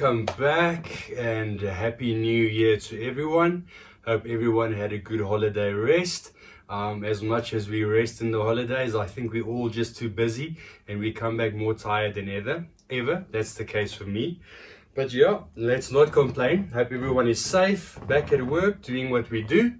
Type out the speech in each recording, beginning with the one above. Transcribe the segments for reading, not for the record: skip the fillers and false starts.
welcome back and happy new year to everyone. Hope everyone had a good holiday rest. As much as we rest in the holidays, I think we're all just too busy and we come back more tired than ever. That's the case for me. But yeah, let's not complain. Hope everyone is safe, back at work, doing what we do.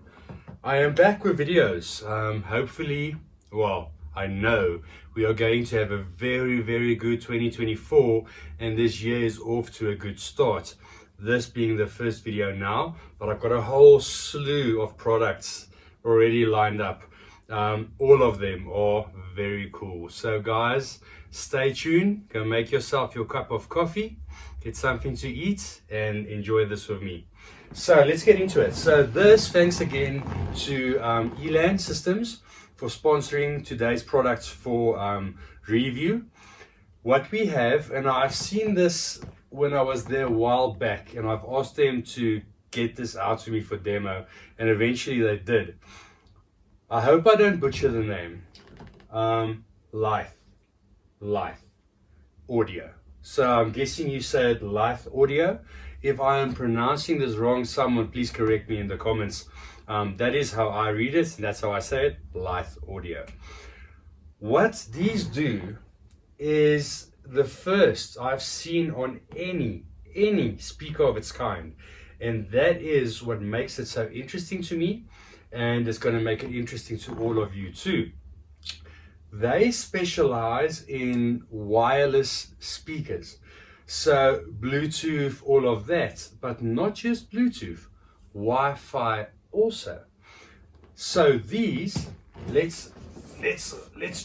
I am back with videos. Hopefully, well, I know we are going to have a very good 2024, and this year is off to a good start. This being the first video now, but I've got a whole slew of products already lined up. All of them are very cool. So guys, stay tuned, go make yourself your cup of coffee, get something to eat and enjoy this with me. So let's get into it. So this, thanks again to Elan Systems for sponsoring today's products for review. What we have, and I've seen this when I was there a while back, and I've asked them to get this out to me for demo, and eventually they did. I hope I don't butcher the name. Lithe audio. So I'm guessing you said Lithe audio. If I am pronouncing this wrong, someone please correct me in the comments. That is how I read it, and that's how I say it, Lithe audio. What these do is the first I've seen on any speaker of its kind, and that is what makes it so interesting to me, and it's going to make it interesting to all of you too. They specialize in wireless speakers, so Bluetooth, all of that, but not just Bluetooth, Wi-Fi also. So these, let's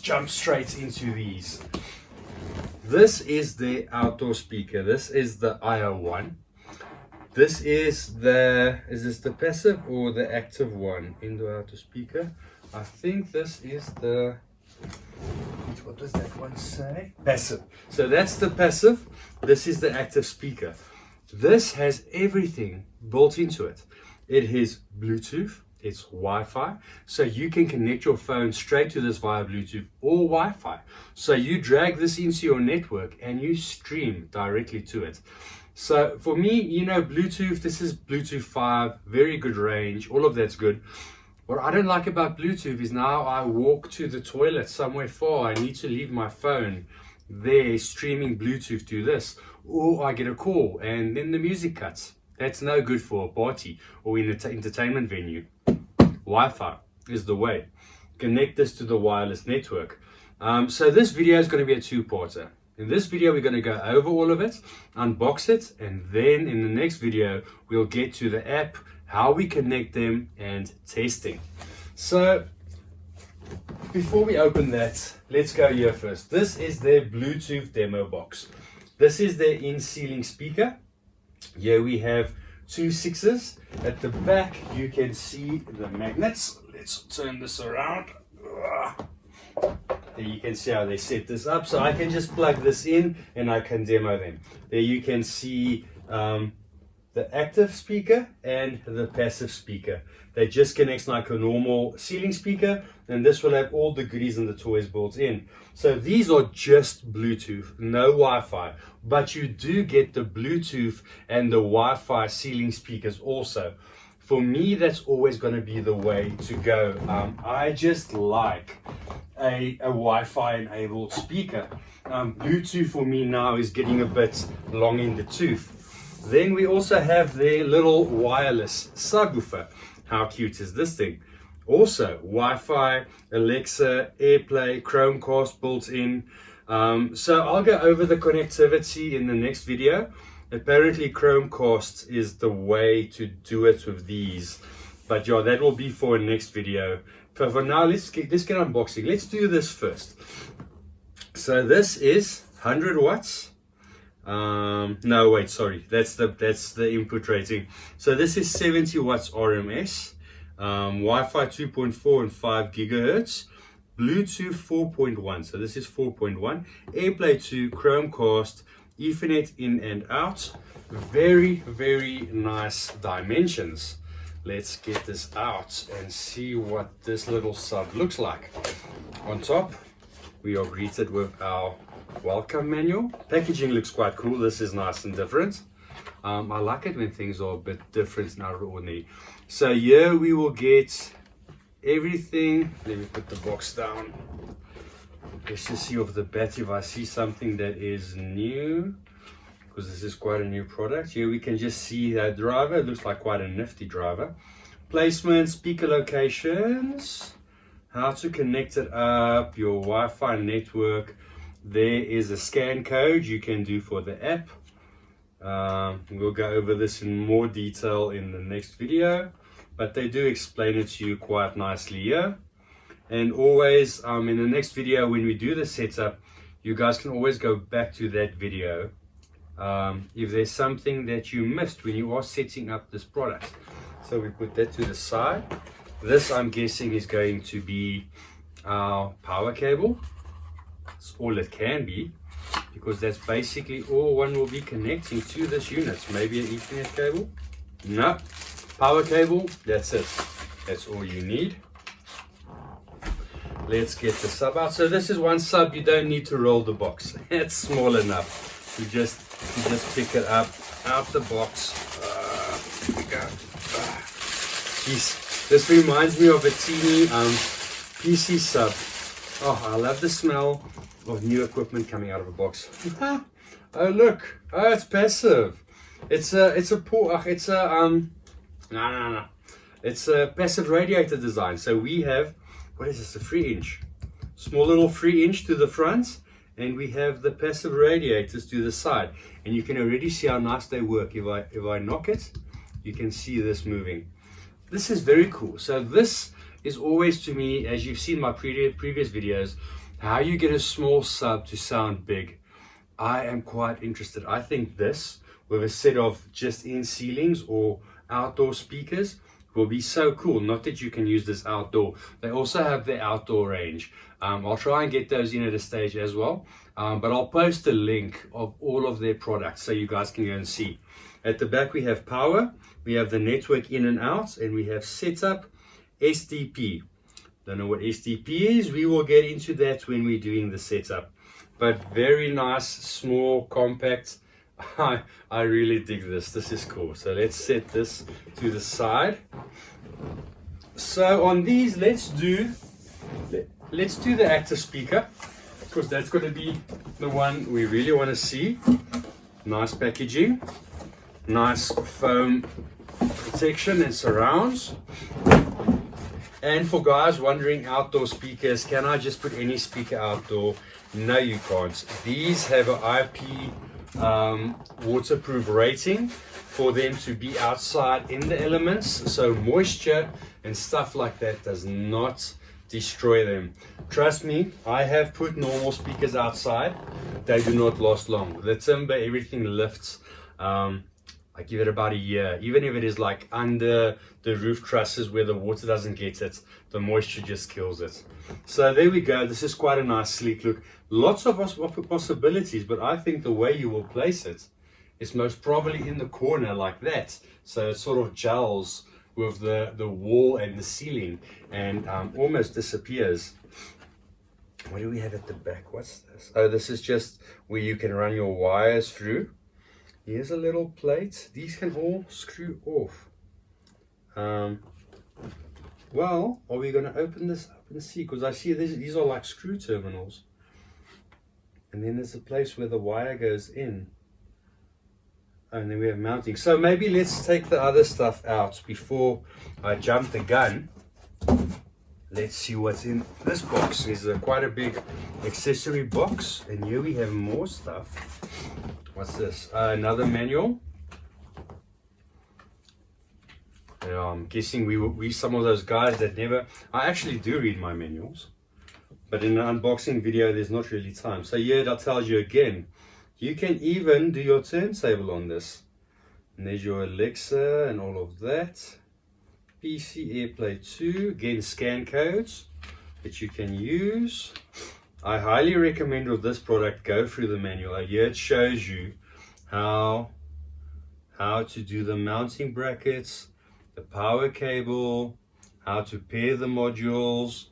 jump straight into these. This is the outdoor speaker. This is the IO1. This is this the passive or the active one? Indoor outdoor speaker. I think this is the, what does that one say? Passive. So that's the passive. This is the active speaker. This has everything built into it. It is Bluetooth, it's Wi-Fi, so you can connect your phone straight to this via Bluetooth or Wi-Fi. So you drag this into your network and you stream directly to it. So for me, you know, Bluetooth, this is Bluetooth 5, very good range, all of that's good. What I don't like about Bluetooth is now I walk to the toilet somewhere far, I need to leave my phone there streaming Bluetooth to this, or I get a call and then the music cuts. That's no good for a party or in an entertainment venue. Wi-Fi is the way. Connect this to the wireless network. So this video is going to be a two-parter. In this video, we're going to go over all of it, unbox it, and then in the next video, we'll get to the app, how we connect them, and testing. So before we open that, let's go here first. This is their Bluetooth demo box. This is their in-ceiling speaker. Here we have two 6s. At the back you can see the magnets. Let's turn this around. There you can see how they set this up. So I can just plug this in and I can demo them. There you can see the active speaker and the passive speaker. They just connect like a normal ceiling speaker, and this will have all the goodies and the toys built in. So these are just Bluetooth, no Wi-Fi, but you do get the Bluetooth and the Wi-Fi ceiling speakers also. For me, that's always going to be the way to go. I just like a Wi-Fi enabled speaker. Bluetooth for me now is getting a bit long in the tooth. Then we also have their little wireless subwoofer. How cute is this thing? Also, Wi-Fi, Alexa, AirPlay, Chromecast built in. So I'll go over the connectivity in the next video. Apparently Chromecast is the way to do it with these. But yeah, that will be for a next video. But for now, let's get unboxing. Let's do this first. So this is 100 watts. No, wait, sorry, that's the input rating. So this is 70 watts RMS, Wi-Fi 2.4 and 5 gigahertz, Bluetooth 4.1, so this is 4.1, AirPlay 2, Chromecast, Ethernet in and out. Very nice dimensions. Let's get this out and see what this little sub looks like. On top we are greeted with our welcome manual. Packaging looks quite cool. This is nice and different. I like it when things are a bit different and out of the ordinary. So here we will get everything. Let me put the box down. Let's just see off the bat if I see something that is new, because this is quite a new product. Here we can just see that driver. It looks like quite a nifty driver. Placement, speaker locations, how to connect it up, your Wi-Fi network. There is a scan code you can do for the app. We'll go over this in more detail in the next video, but they do explain it to you quite nicely here. And always in the next video when we do the setup, you guys can always go back to that video if there's something that you missed when you are setting up this product. So we put that to the side. This, I'm guessing, is going to be our power cable. That's all it can be, because that's basically all one will be connecting to this unit. Maybe an Ethernet cable? No. Power cable, that's it. That's all you need. Let's get the sub out. So this is one sub. You don't need to roll the box. It's small enough. You just pick it up out the box. Here we go. Jeez, this reminds me of a teeny PC sub. Oh, I love the smell of new equipment coming out of a box. Oh look, oh, it's passive. It's a passive radiator design. So we have, what is this, a 3-inch, small little 3-inch to the front, and we have the passive radiators to the side, and you can already see how nice they work. If I knock it, you can see this moving. This is very cool. So this is always, to me, as you've seen my previous videos, how you get a small sub to sound big. I am quite interested. I think this, with a set of just in ceilings or outdoor speakers, will be so cool. Not that you can use this outdoor. They also have the outdoor range. I'll try and get those in at a stage as well. But I'll post a link of all of their products so you guys can go and see. At the back we have power, we have the network in and out, and we have setup, SDP. Don't know what SDP is. We will get into that when we're doing the setup. But very nice, small, compact. I really dig this. This is cool. So let's set this to the side. So on these, let's do the active speaker, because that's going to be the one we really want to see. Nice packaging, nice foam protection and surrounds. And for guys wondering, outdoor speakers, can I just put any speaker outdoor? No, you can't. These have an IP waterproof rating for them to be outside in the elements, so moisture and stuff like that does not destroy them. Trust me, I have put normal speakers outside. They do not last long. The timber, everything lifts. I give it about a year. Even if it is like under the roof trusses where the water doesn't get it, the moisture just kills it. So there we go. This is quite a nice sleek look. Lots of possibilities, but I think the way you will place it is most probably in the corner like that. So it sort of gels with the wall and the ceiling and almost disappears. What do we have at the back? What's this? Oh, this is just where you can run your wires through. Here's a little plate. These can all screw off. Well, are we going to open this up and see? Because I see these are like screw terminals. And then there's a place where the wire goes in. And then we have mounting. So maybe let's take the other stuff out before I jump the gun. Let's see what's in this box. It's quite a big accessory box. And here we have more stuff. What's this? Another manual. Yeah, I'm guessing we some of those guys that never... I actually do read my manuals. But in an unboxing video, there's not really time. So here that tells you again, you can even do your turntable on this. And there's your Alexa and all of that. PC AirPlay 2, again scan codes that you can use. I highly recommend with this product, go through the manual. Here it shows you how to do the mounting brackets, the power cable, how to pair the modules.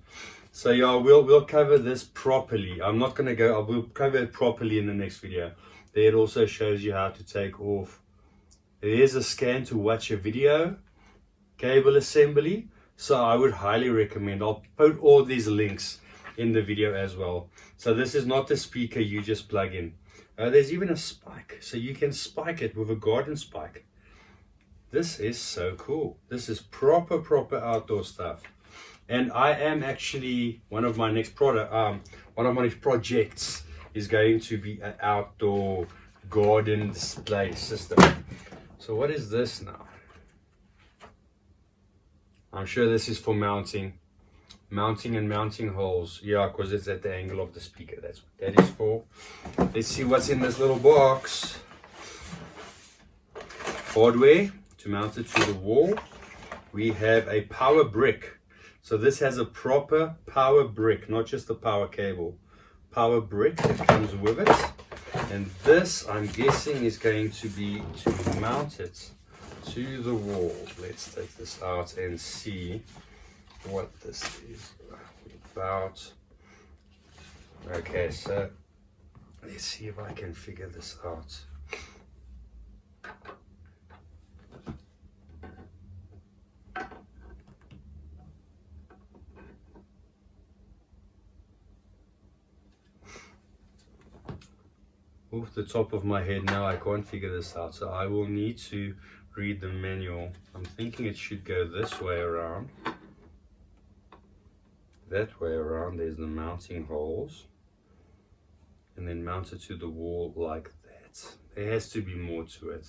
So yeah, we'll cover this properly. I'm not going to go, we'll cover it properly in the next video. There it also shows you how to take off There's a scan to watch a video, cable assembly. So I would highly recommend. I'll put all these links in the video as well. So this is not the speaker you just plug in. There's even a spike, so you can spike it with a garden spike. This is so cool. This is proper outdoor stuff. And I am actually, one of my next projects is going to be an outdoor garden display system. So what is this now? I'm sure this is for mounting and mounting holes. Yeah, because it's at the angle of the speaker. That's what that is for. Let's see what's in this little box. Hardware to mount it to the wall. We have a power brick. So this has a proper power brick, not just a power cable. Power brick that comes with it. And this, I'm guessing, is going to be to mount it to the wall. Let's take this out and see what this is about. Okay, so let's see if I can figure this out. Off the top of my head now, I can't figure this out, so I will need to read the manual. I'm thinking it should go this way around. That way around, there's the mounting holes. And then mount it to the wall like that. There has to be more to it.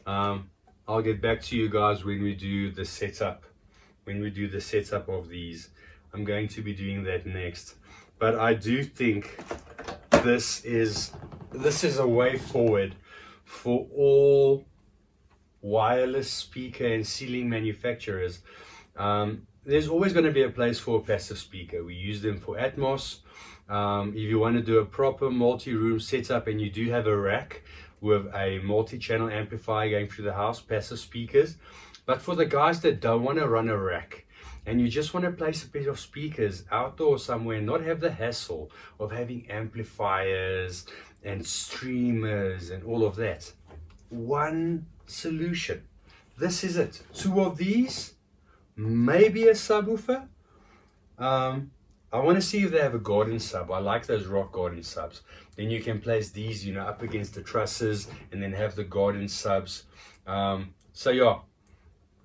I'll get back to you guys when we do the setup. When we do the setup of these. I'm going to be doing that next. But I do think this is a way forward for all wireless speaker and ceiling manufacturers. There's always going to be a place for a passive speaker. We use them for Atmos. If you want to do a proper multi-room setup and you do have a rack with a multi-channel amplifier going through the house, passive speakers. But for the guys that don't want to run a rack and you just want to place a pair of speakers outdoors somewhere and not have the hassle of having amplifiers and streamers and all of that, one solution. This is it. 2 of these, maybe a subwoofer. I want to see if they have a garden sub. I like those rock garden subs. Then you can place these, you know, up against the trusses and then have the garden subs. So yeah,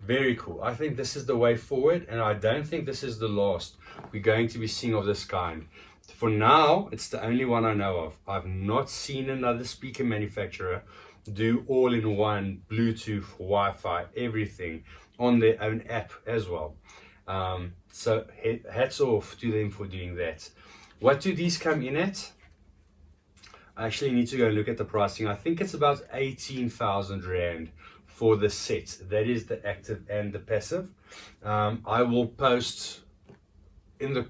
very cool. I think this is the way forward, and I don't think this is the last we're going to be seeing of this kind. For now, it's the only one I know of. I've not seen another speaker manufacturer do all-in-one Bluetooth, Wi-Fi, everything on their own app as well. So hats off to them for doing that. What do these come in at? I actually need to go look at the pricing. I think it's about 18,000 Rand for the set. That is the active and the passive. I will post in the,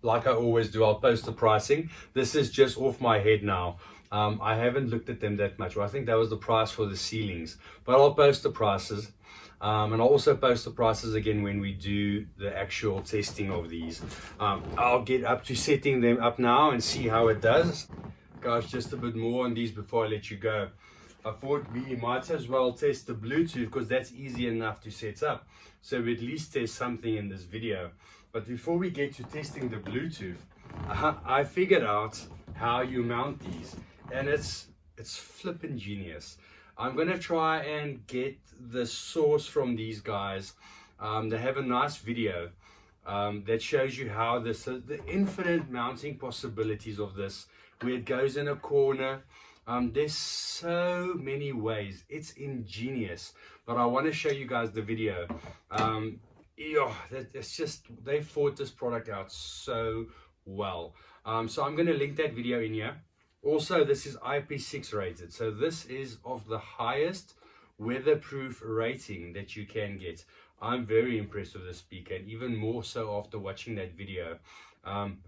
like I always do, I'll post the pricing. This is just off my head now. I haven't looked at them that much. Well, I think that was the price for the ceilings, but I'll post the prices. And I'll also post the prices again when we do the actual testing of these. I'll get up to setting them up now and see how it does. Guys, just a bit more on these before I let you go. I thought we might as well test the Bluetooth because that's easy enough to set up. So we at least test something in this video. But before we get to testing the Bluetooth, I figured out how you mount these. And it's flippin' genius. I'm going to try and get the source from these guys. They have a nice video that shows you how the infinite mounting possibilities of this, where it goes in a corner. There's so many ways. It's ingenious. But I want to show you guys the video. It's just, they thought this product out so well. So I'm going to link that video in here. Also, this is IP6 rated, so this is of the highest weatherproof rating that you can get. I'm very impressed with this speaker, and even more so after watching that video.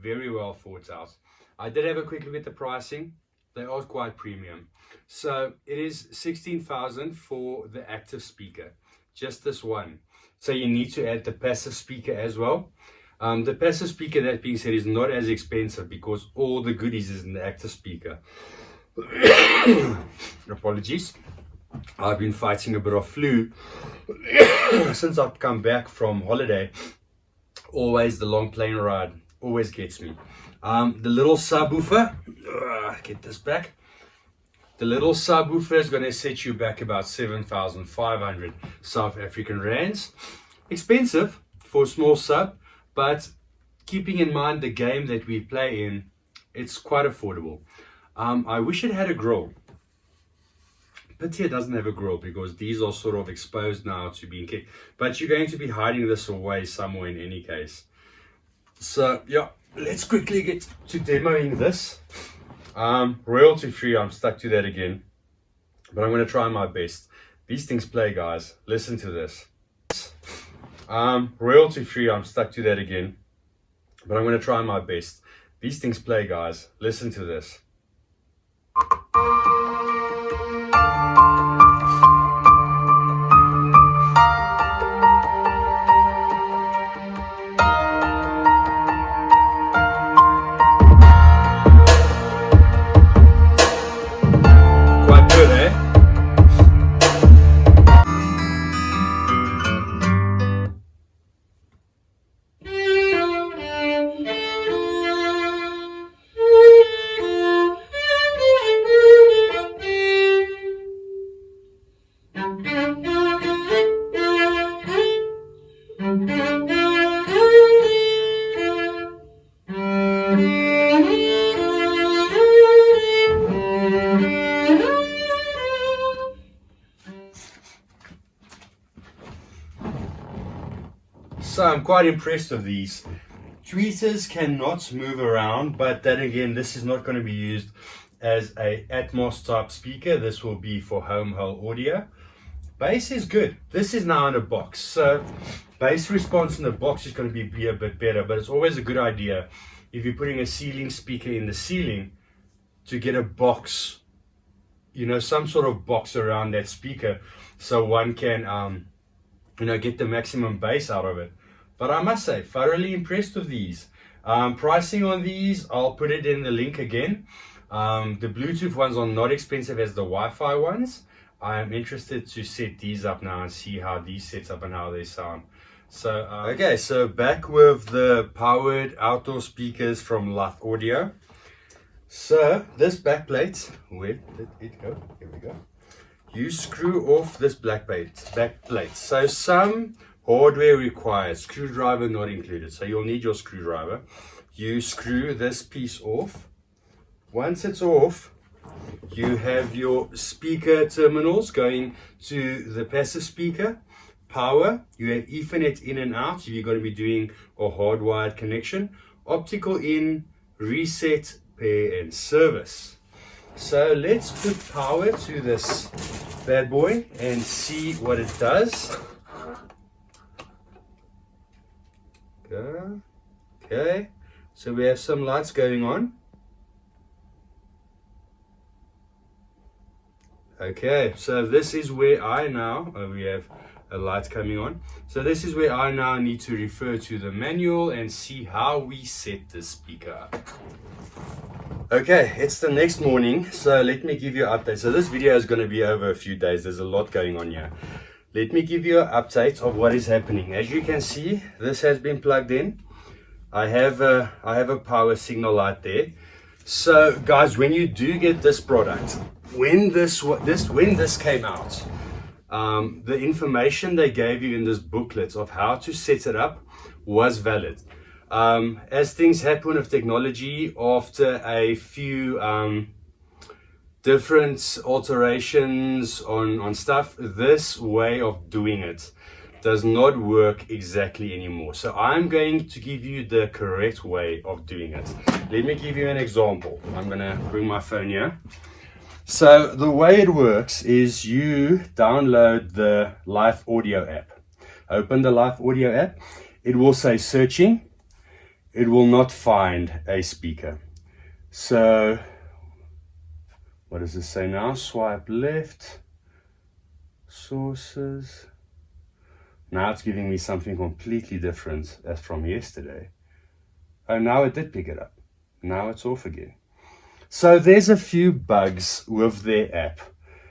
Very well thought out. I did have a quick look at the pricing. They are quite premium. So it is 16,000 for the active speaker, just this one. So you need to add the passive speaker as well. The passive speaker, that being said, is not as expensive because all the goodies is in the active speaker. Apologies. I've been fighting a bit of flu since I've come back from holiday. Always the long plane ride always gets me. The little subwoofer, get this back. The little subwoofer is going to set you back about 7,500 South African rands. Expensive for a small sub, but keeping in mind the game that we play in, it's quite affordable. I wish it had a grill. Pity it doesn't have a grill because these are sort of exposed now to being kicked. But you're going to be hiding this away somewhere in any case. So yeah, let's quickly get to demoing this. Royalty free, I'm stuck to that again. But I'm going to try my best. These things play, guys. Listen to this. Royalty free, I'm stuck to that again. But I'm going to try my best. These things play, guys. Listen to this. Quite good, eh? So I'm quite impressed with these. Tweeters cannot move around, but then again, this is not going to be used as a Atmos type speaker. This will be for home hull audio. Bass is good. This is now in a box, so bass response in the box is going to be a bit better, but it's always a good idea if you're putting a ceiling speaker in the ceiling to get a box, you know, some sort of box around that speaker so one can you know, get the maximum bass out of it. But I must say, thoroughly impressed with these. Pricing on these, I'll put it in the link again. The Bluetooth ones are not expensive as the Wi-Fi ones. I am interested to set these up now and see how these set up and how they sound. So okay, so back with the powered outdoor speakers from Lithe Audio. So this backplate, where did it go? Here we go. You screw off this backplate. So some hardware required, screwdriver not included. So you'll need your screwdriver. You screw this piece off. Once it's off, you have your speaker terminals going to the passive speaker. Power, you have Ethernet in and out if you're going to be doing a hardwired connection. Optical in, reset, pair and service. So let's put power to this bad boy and see what it does. Okay, so we have some lights going on. Okay, so this is where I now, we have a light coming on. So this is where I now need to refer to the manual and see how we set the speaker up. Okay, it's the next morning, so let me give you an update. So this video is going to be over a few days. There's a lot going on here. Let me give you an update of what is happening. As you can see, this has been plugged in. I have a power signal light there. So guys, when you do get this product, when this came out, the information they gave you in this booklet of how to set it up was valid. As things happen with technology, after a few different alterations on stuff, this way of doing it does not work exactly anymore. So I'm going to give you the correct way of doing it. Let me give you an example. I'm gonna bring my phone here. So the way it works is you download the Lithe Audio app. Open the Lithe Audio app. It will say searching. It will not find a speaker. So what does this say now? Swipe left, sources. Now it's giving me something completely different as from yesterday. Oh, now it did pick it up. Now it's off again. So there's a few bugs with their app.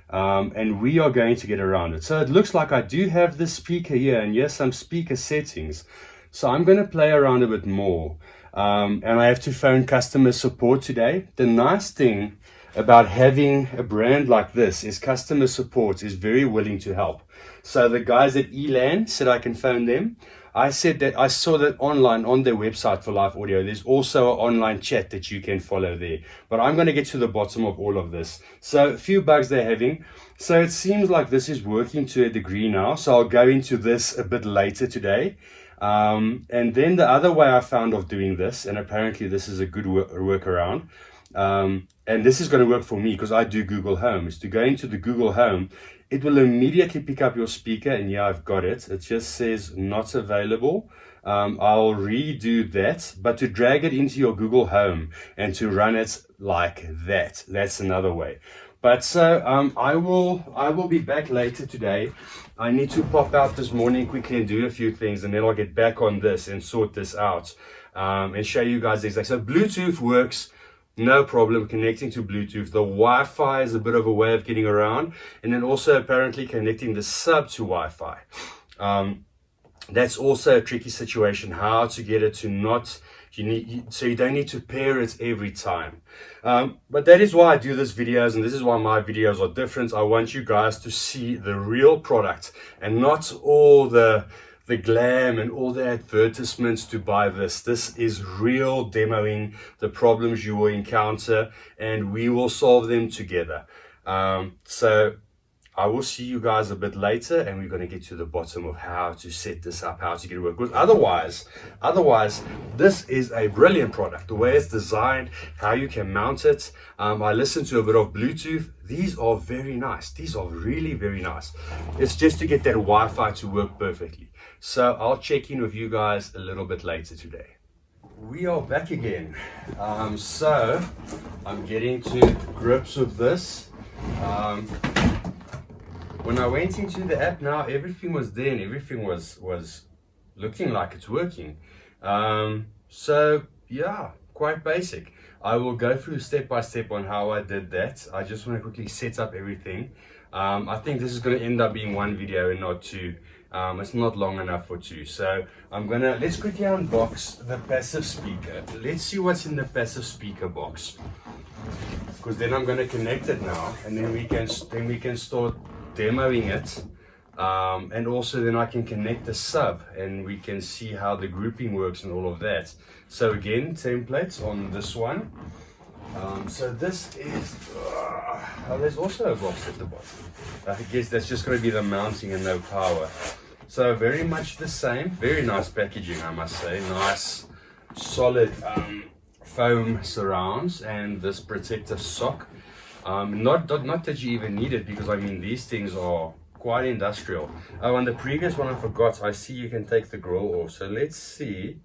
and we are going to get around it. So it looks like I do have the speaker here, and yes, some speaker settings. So I'm going to play around a bit more, and I have to phone customer support today. The nice thing about having a brand like this is customer support is very willing to help. So the guys at Elan said I can phone them. I said that I saw that online on their website for Live Audio. There's also an online chat that you can follow there. But I'm going to get to the bottom of all of this. So a few bugs they're having. So it seems like this is working to a degree now. So I'll go into this a bit later today. And then the other way I found of doing this, and apparently this is a good workaround, and this is going to work for me because I do Google Home, is to go into the Google Home. It will immediately pick up your speaker, and yeah, I've got it. It just says not available. I'll redo that, but to drag it into your Google Home and to run it like that, that's another way. But so I will be back later today. I need to pop out this morning quickly and do a few things, and then I'll get back on this and sort this out, and show you guys exactly. So Bluetooth works. No problem connecting to Bluetooth. The Wi-Fi is a bit of a way of getting around, and then also apparently connecting the sub to Wi-Fi. That's also a tricky situation, how to get it to not, so you don't need to pair it every time. But that is why I do these videos, and this is why my videos are different. I want you guys to see the real product and not all the glam and all the advertisements to buy this. This is real demoing the problems you will encounter, and we will solve them together. So I will see you guys a bit later, and we're going to get to the bottom of how to set this up, how to get it work. Because otherwise, this is a brilliant product. The way it's designed, how you can mount it. I listened to a bit of Bluetooth. These are very nice. These are really very nice. It's just to get that Wi-Fi to work perfectly. So I'll check in with you guys a little bit later today. We are back again. So I'm getting to grips with this. When I went into the app now, everything was there and everything was looking like it's working. So yeah, quite basic. I will go through step by step on how I did that. I just want to quickly set up everything. I think this is going to end up being one video and not two. It's not long enough for two. So let's quickly unbox the passive speaker. Let's see what's in the passive speaker box. Because then I'm going to connect it now, and then we can start demoing it. And also then I can connect the sub, and we can see how the grouping works and all of that. So again, templates on this one. So this is, there's also a box at the bottom. I guess that's just going to be the mounting and no power. So very much the same. Very nice packaging, I must say. Nice, solid foam surrounds and this protective sock. Not that you even need it, because I mean these things are quite industrial. Oh, on the previous one I forgot. I see you can take the grill off. So let's see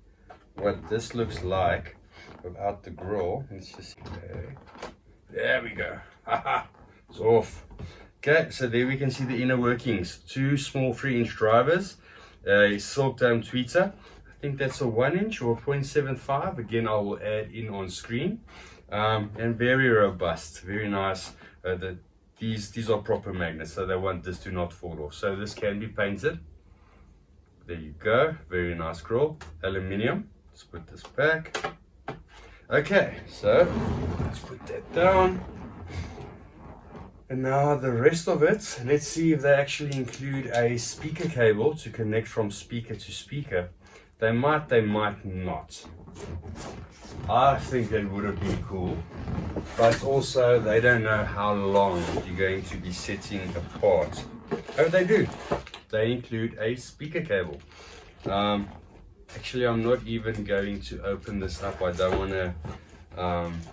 what this looks like without the grill. Let's just, okay. There we go. Haha, it's off. Okay, so there we can see the inner workings. Two small 3-inch drivers, a silk dome tweeter. I think that's a 1-inch or a 0.75. Again, I will add in on screen. And very robust, very nice. These are proper magnets, so they want this to not fall off. So this can be painted. There you go, very nice grill, aluminium. Let's put this back. Okay, so let's put that down. And now the rest of it, let's see if they actually include a speaker cable to connect from speaker to speaker. They might not. I think that would have been cool, but also they don't know how long you're going to be setting apart. Oh, they do. They include a speaker cable. Actually, I'm not even going to open this up. I don't want to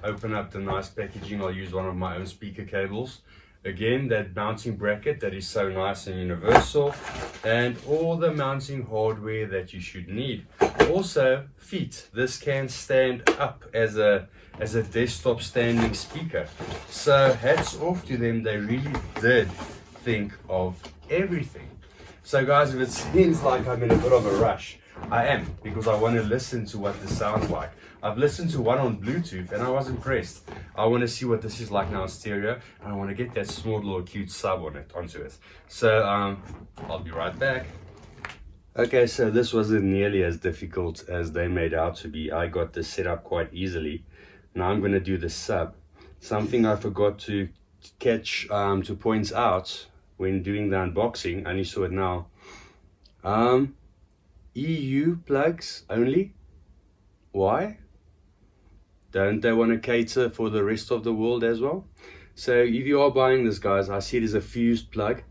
open up the nice packaging. I'll use one of my own speaker cables. Again, that mounting bracket that is so nice and universal, and all the mounting hardware that you should need. Also, feet. This can stand up as a desktop standing speaker. So hats off to them. They really did think of everything. So guys, if it seems like I'm in a bit of a rush, I am, because I want to listen to what this sounds like. I've listened to one on Bluetooth and I was impressed. I want to see what this is like now in stereo, and I want to get that small little cute sub onto it. So I'll be right back. Okay, so this wasn't nearly as difficult as they made out to be. I got this set up quite easily. Now I'm going to do the sub. Something I forgot to catch, to point out when doing the unboxing, I only saw it now. EU plugs only. Why? Don't they want to cater for the rest of the world as well? So if you are buying this, guys, I see it as a fused plug.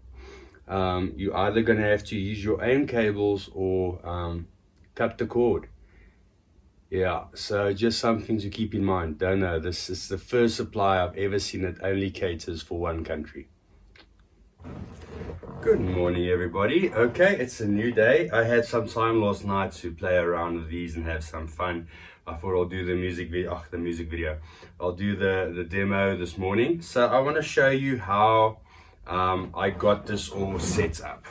You're either going to have to use your own cables or cut the cord. Yeah, so just something to keep in mind. Don't know, this is the first supply I've ever seen that only caters for one country. Good morning, everybody. Okay, it's a new day. I had some time last night to play around with these and have some fun. I thought I'll do the music video. I'll do the demo this morning. So I want to show you how I got this all set up.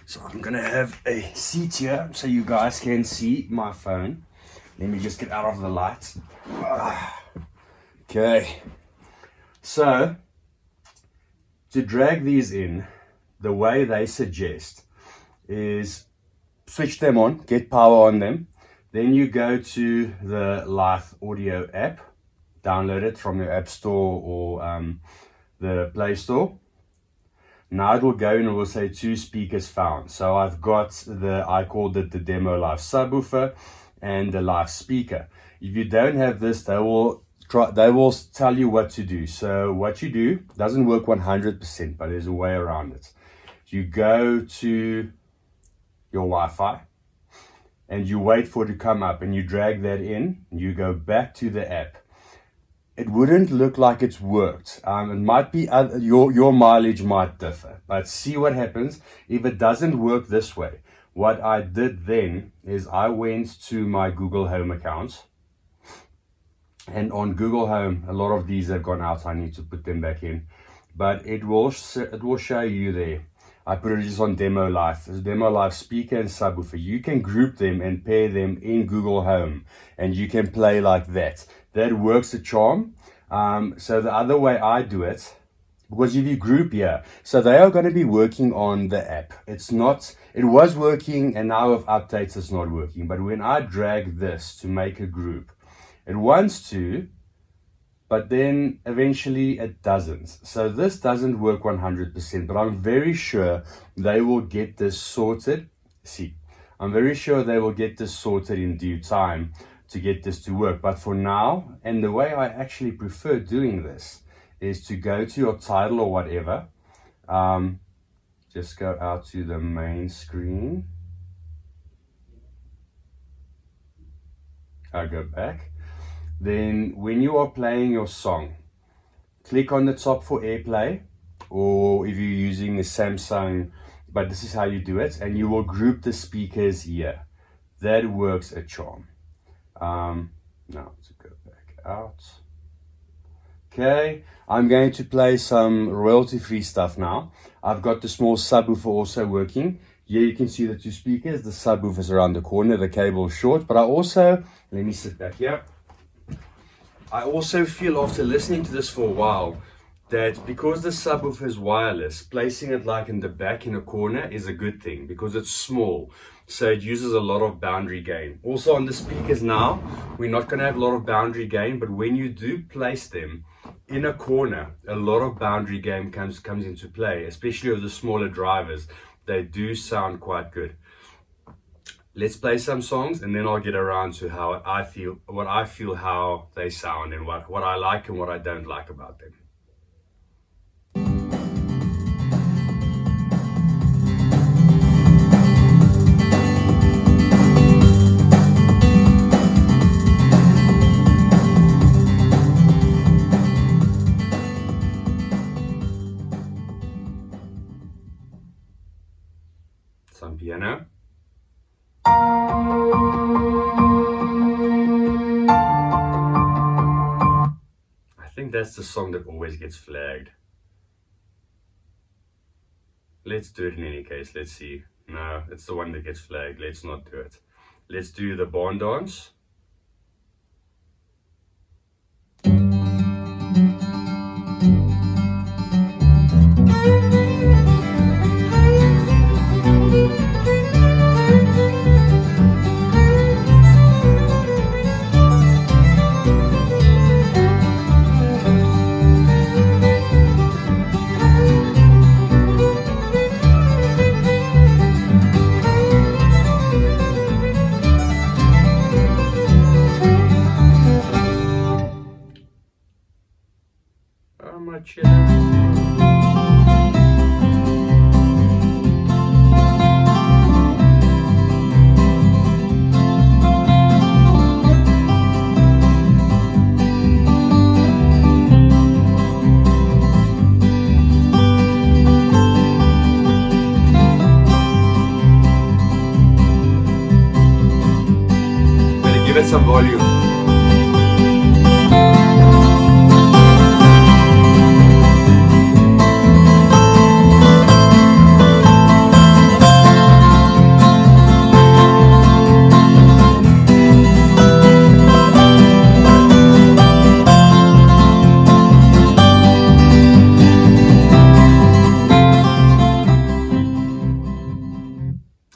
So I'm gonna have a seat here so you guys can see my phone. Let me just get out of the light. Okay, so to drag these in, the way they suggest is switch them on, get power on them. Then you go to the Lithe audio app, download it from your app store or the Play Store. Now it will go and it will say 2 speakers found. So I've got I called it the Demo Live subwoofer and the Live speaker. If you don't have this, they will tell you what to do. So what you do doesn't work 100%, but there's a way around it. You go to your Wi-Fi and you wait for it to come up and you drag that in, and you go back to the app. It wouldn't look like it's worked. It might be your mileage might differ, but see what happens if it doesn't work this way. What I did then is I went to my Google Home account, and on Google Home, a lot of these have gone out. I need to put them back in, but it will show you there. I put it just on Demo Live. There's Demo Live speaker and subwoofer. You can group them and pair them in Google Home, and you can play like that. That works a charm. So the other way I do it, because if you group here, so they are going to be working on the app. It was working and now with updates it's not working. But when I drag this to make a group, it wants to, but then eventually it doesn't. So this doesn't work 100%, but I'm very sure they will get this sorted. I'm very sure they will get this sorted in due time to get this to work. But for now, and the way I actually prefer doing this is to go to your title or whatever. Just go out to the main screen. I'll go back. Then when you are playing your song, click on the top for AirPlay, or if you're using the Samsung, but this is how you do it, and you will group the speakers here. That works a charm. Now to go back out. Okay, I'm going to play some royalty-free stuff now. I've got the small subwoofer also working. Here you can see the 2 speakers. The subwoofer's around the corner, the cable is short, but I also, let me sit back here. I also feel after listening to this for a while that because the subwoofer is wireless, placing it like in the back in a corner is a good thing because it's small. So it uses a lot of boundary gain. Also on the speakers now, we're not going to have a lot of boundary gain, but when you do place them in a corner, a lot of boundary gain comes into play, especially with the smaller drivers. They do sound quite good. Let's play some songs and then I'll get around to how I feel how they sound and what I like and what I don't like about them. Some piano. I think that's the song that always gets flagged. Let's do it in any case. Let's see. No, it's the one that gets flagged. Let's not do it. Let's do the barn dance. Oh, my chest. Better give it some volume.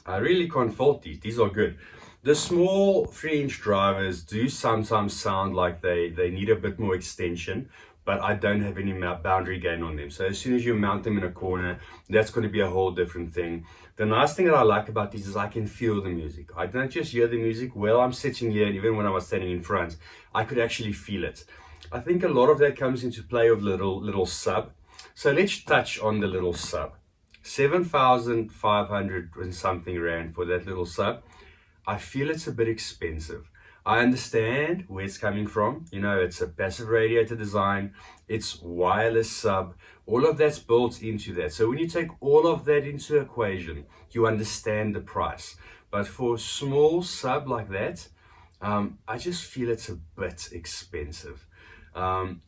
I really can't fault these. These are good. The small 3-inch drivers do sometimes sound like they need a bit more extension, but I don't have any boundary gain on them. So as soon as you mount them in a corner, that's going to be a whole different thing. The nice thing that I like about these is I can feel the music. I don't just hear the music while I'm sitting here, and even when I was standing in front, I could actually feel it. I think a lot of that comes into play of little sub. So let's touch on the little sub. 7,500 and something rand for that little sub. I feel it's a bit expensive. I understand where it's coming from. You know, it's a passive radiator design, it's wireless sub, all of that's built into that. So when you take all of that into equation, you understand the price. But for a small sub like that, I just feel it's a bit expensive.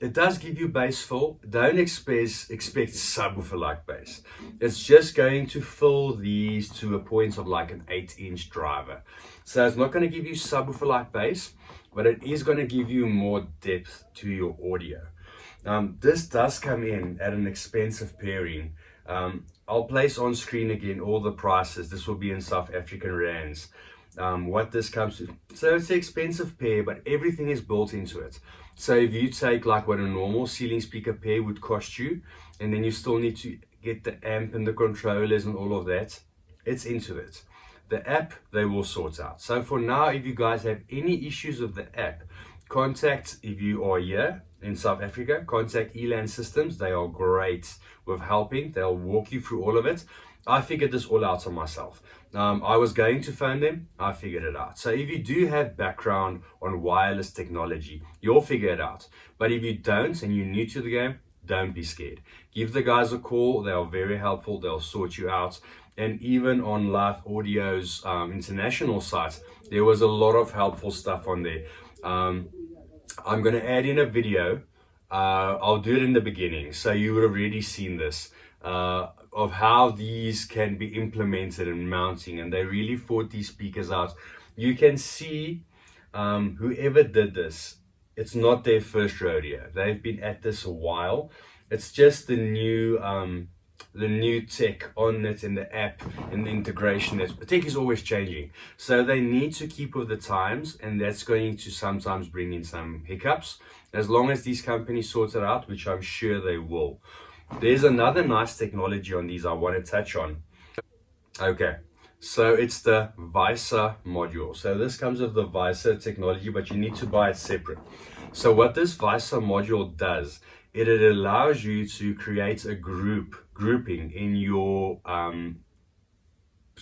It does give you bass fill. Don't expect subwoofer like bass. It's just going to fill these to a point of like an 8-inch driver. So it's not going to give you subwoofer like bass, but it is going to give you more depth to your audio. This does come in at an expensive pairing. I'll place on screen again all the prices. This will be in South African rands. What this comes to. So it's an expensive pair, but everything is built into it. So if you take like what a normal ceiling speaker pair would cost you, and then you still need to get the amp and the controllers and all of that, it's into it. The app, they will sort out. So for now, if you guys have any issues with the app, contact, if you are here in South Africa, contact Elan Systems. They are great with helping. They'll walk you through all of it. I figured this all out on myself. I was going to phone them, I figured it out. So if you do have background on wireless technology, you'll figure it out. But if you don't and you're new to the game, don't be scared. Give the guys a call, they are very helpful, they'll sort you out. And even on Lithe Audio's international site, there was a lot of helpful stuff on there. I'm going to add in a video. I'll do it in the beginning, so you would have already seen this, of how these can be implemented in mounting, and they really thought these speakers out. You can see whoever did this, it's not their first rodeo. They've been at this a while. It's just the new tech on it in the app and the integration. The tech is always changing, so they need to keep with the times, and that's going to sometimes bring in some hiccups. As long as these companies sort it out, which I'm sure they will. There's another nice technology on these I want to touch on. Okay, so it's the Visa module. So this comes with the Visa technology, but you need to buy it separate. So what this Visa module does, it allows you to create a grouping in your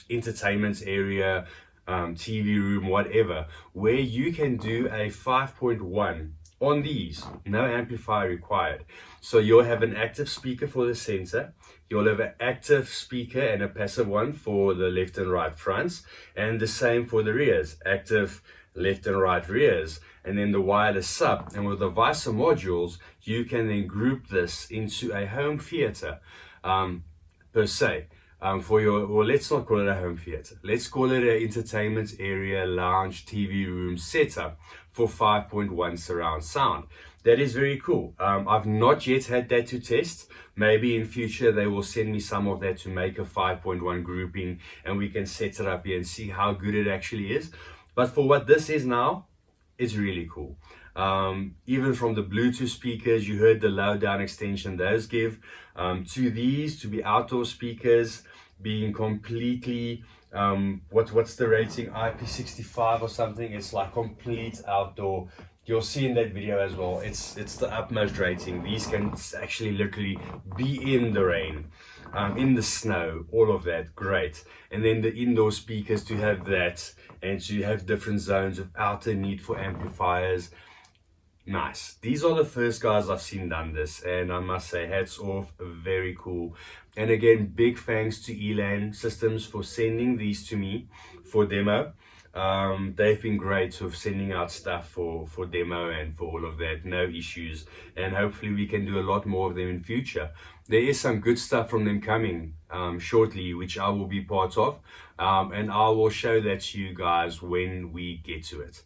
entertainment area, TV room, whatever, where you can do a 5.1 on these, no amplifier required. So you'll have an active speaker for the center, you'll have an active speaker and a passive one for the left and right fronts, and the same for the rears, active left and right rears, and then the wireless sub. And with the Visa modules, you can then group this into a home theater per se. for your, well, let's not call it a home theater. Let's call it an entertainment area, lounge, TV room setup for 5.1 surround sound. That is very cool. I've not yet had that to test. Maybe in future they will send me some of that to make a 5.1 grouping and we can set it up here and see how good it actually is. But for what this is now, it's really cool. Even from the Bluetooth speakers, you heard the low down extension those give, to these to be outdoor speakers being completely what's the rating, IP65 or something. It's like complete outdoor. You'll see in that video as well, it's the utmost rating. These can actually literally be in the rain, in the snow, all of that, great. And then the indoor speakers to have that, and to have different zones without the need for amplifiers. Nice. These are the first guys I've seen done this, and I must say hats off, very cool. And again, big thanks to Elan Systems for sending these to me for demo. They've been great with sending out stuff for demo and for all of that, no issues, and hopefully we can do a lot more of them in future. There is some good stuff from them coming shortly, which I will be part of, and I will show that to you guys when we get to it.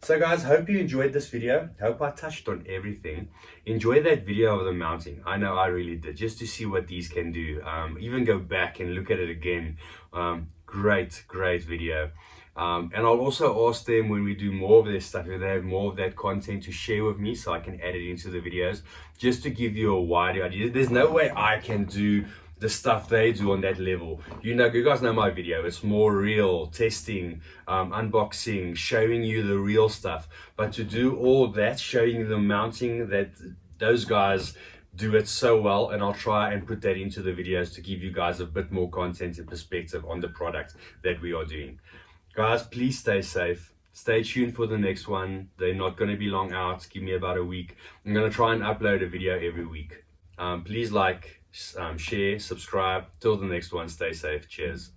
So guys, hope you enjoyed this video. Hope I touched on everything. Enjoy that video of the mounting. I know I really did, just to see what these can do. Even go back and look at it again. Great video. And I'll also ask them when we do more of this stuff, if they have more of that content to share with me so I can add it into the videos, just to give you a wider idea. There's no way I can do the stuff they do on that level. You guys know my video. It's more real, testing, unboxing, showing you the real stuff. But to do all that, showing you the mounting, that those guys do it so well, and I'll try and put that into the videos to give you guys a bit more content and perspective on the product that we are doing. Guys, please stay safe. Stay tuned for the next one. They're not going to be long out. Give me about a week. I'm going to try and upload a video every week. Please like, share, subscribe. Till the next one, stay safe. Cheers.